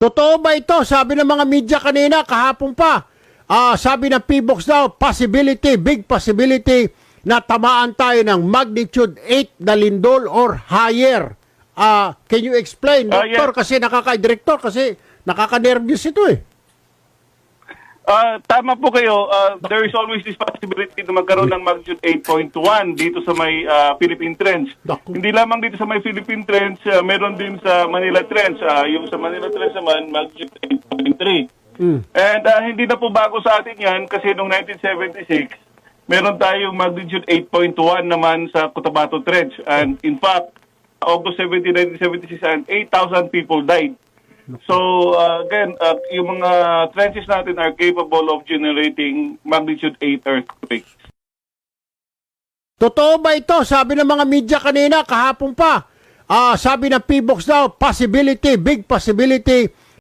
Totoo ba ito? Sabi ng mga media kanina, kahapon pa. Sabi ng PBOX daw, possibility, big possibility na tamaan tayo ng magnitude 8 na lindol or higher. Can you explain, Doctor? Yes. Kasi Director, kasi nakaka-nervous ito eh. Tama po kayo. There is always this possibility na magkaroon ng magnitude 8.1 dito sa may Philippine Trench. Naku. Hindi lamang dito sa may Philippine Trench, meron din sa Manila Trench. Yung sa Manila Trench naman, magnitude 8.3. And hindi na po bago sa atin yan kasi noong 1976, meron tayong magnitude 8.1 naman sa Cotabato Trench. And in fact, August 17, 1976, and 8,000 people died. So, again, yung mga trenches natin are capable of generating magnitude 8 earthquakes. Totoo ba ito? Sabi ng mga media kanina, kahapon pa. Sabi ng PBOX daw, possibility, big possibility